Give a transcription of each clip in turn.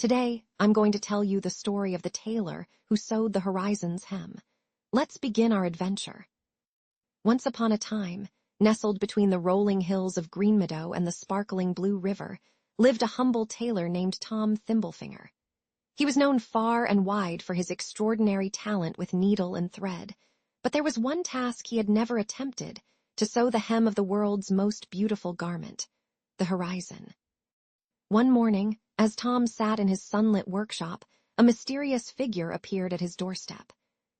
Today, I'm going to tell you the story of the tailor who sewed the horizon's hem. Let's begin our adventure. Once upon a time, nestled between the rolling hills of Green Meadow and the sparkling Blue River, lived a humble tailor named Tom Thimblefinger. He was known far and wide for his extraordinary talent with needle and thread, but there was one task he had never attempted: to sew the hem of the world's most beautiful garment, the horizon. One morning, as Tom sat in his sunlit workshop, a mysterious figure appeared at his doorstep.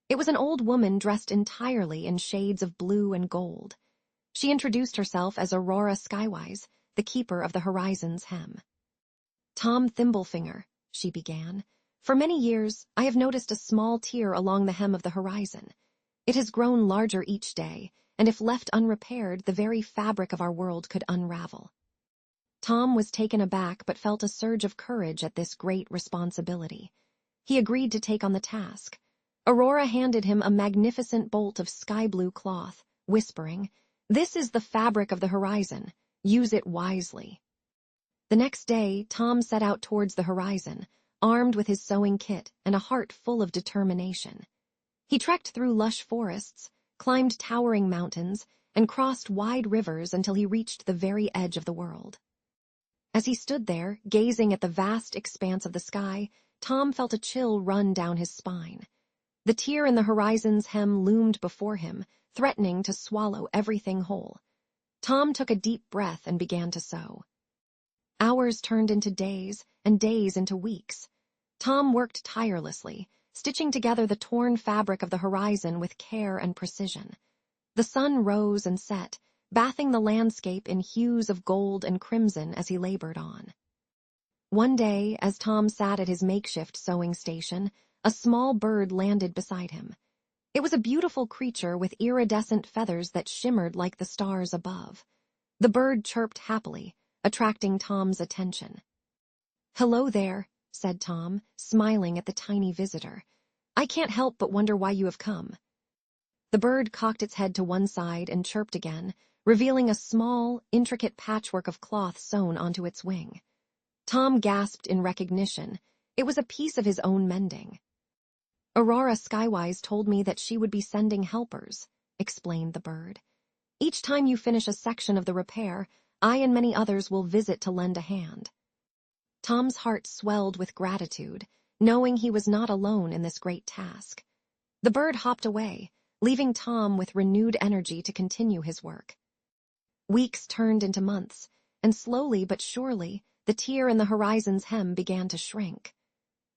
It was an old woman dressed entirely in shades of blue and gold. She introduced herself as Aurora Skywise, the keeper of the horizon's hem. "Tom Thimblefinger," she began, "for many years I have noticed a small tear along the hem of the horizon. It has grown larger each day, and if left unrepaired, the very fabric of our world could unravel." Tom was taken aback but felt a surge of courage at this great responsibility. He agreed to take on the task. Aurora handed him a magnificent bolt of sky-blue cloth, whispering, "This is the fabric of the horizon. Use it wisely." The next day, Tom set out towards the horizon, armed with his sewing kit and a heart full of determination. He trekked through lush forests, climbed towering mountains, and crossed wide rivers until he reached the very edge of the world. As he stood there, gazing at the vast expanse of the sky, Tom felt a chill run down his spine. The tear in the horizon's hem loomed before him, threatening to swallow everything whole. Tom took a deep breath and began to sew. Hours turned into days, and days into weeks. Tom worked tirelessly, stitching together the torn fabric of the horizon with care and precision. The sun rose and set, bathing the landscape in hues of gold and crimson as he labored on. One day, as Tom sat at his makeshift sewing station, a small bird landed beside him. It was a beautiful creature with iridescent feathers that shimmered like the stars above. The bird chirped happily, attracting Tom's attention. "Hello there," said Tom, smiling at the tiny visitor. "I can't help but wonder why you have come." The bird cocked its head to one side and chirped again, revealing a small, intricate patchwork of cloth sewn onto its wing. Tom gasped in recognition. It was a piece of his own mending. "Aurora Skywise told me that she would be sending helpers," explained the bird. "Each time you finish a section of the repair, I and many others will visit to lend a hand." Tom's heart swelled with gratitude, knowing he was not alone in this great task. The bird hopped away, leaving Tom with renewed energy to continue his work. Weeks turned into months, and slowly but surely, the tear in the horizon's hem began to shrink.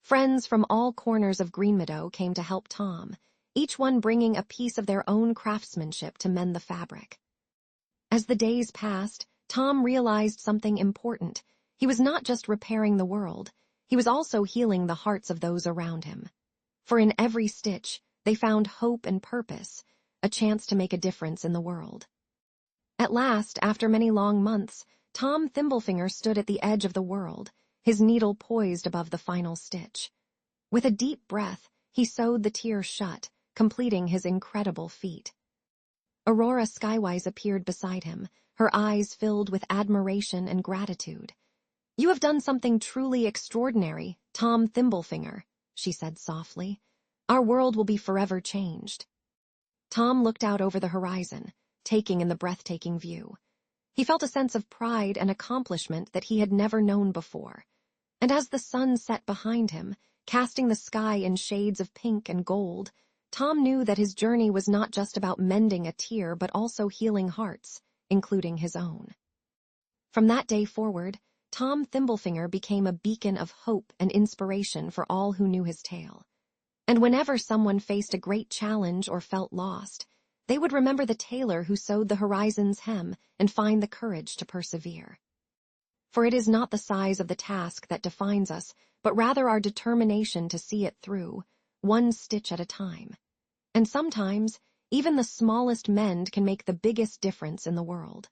Friends from all corners of Green Meadow came to help Tom, each one bringing a piece of their own craftsmanship to mend the fabric. As the days passed, Tom realized something important. He was not just repairing the world, he was also healing the hearts of those around him. For in every stitch, they found hope and purpose, a chance to make a difference in the world. At last, after many long months, Tom Thimblefinger stood at the edge of the world, his needle poised above the final stitch. With a deep breath, he sewed the tear shut, completing his incredible feat. Aurora Skywise appeared beside him, her eyes filled with admiration and gratitude. "You have done something truly extraordinary, Tom Thimblefinger," she said softly. "Our world will be forever changed." Tom looked out over the horizon, taking in the breathtaking view. He felt a sense of pride and accomplishment that he had never known before. And as the sun set behind him, casting the sky in shades of pink and gold, Tom knew that his journey was not just about mending a tear but also healing hearts, including his own. From that day forward, Tom Thimblefinger became a beacon of hope and inspiration for all who knew his tale. And whenever someone faced a great challenge or felt lost, they would remember the tailor who sewed the horizon's hem and find the courage to persevere. For it is not the size of the task that defines us, but rather our determination to see it through, one stitch at a time. And sometimes, even the smallest mend can make the biggest difference in the world.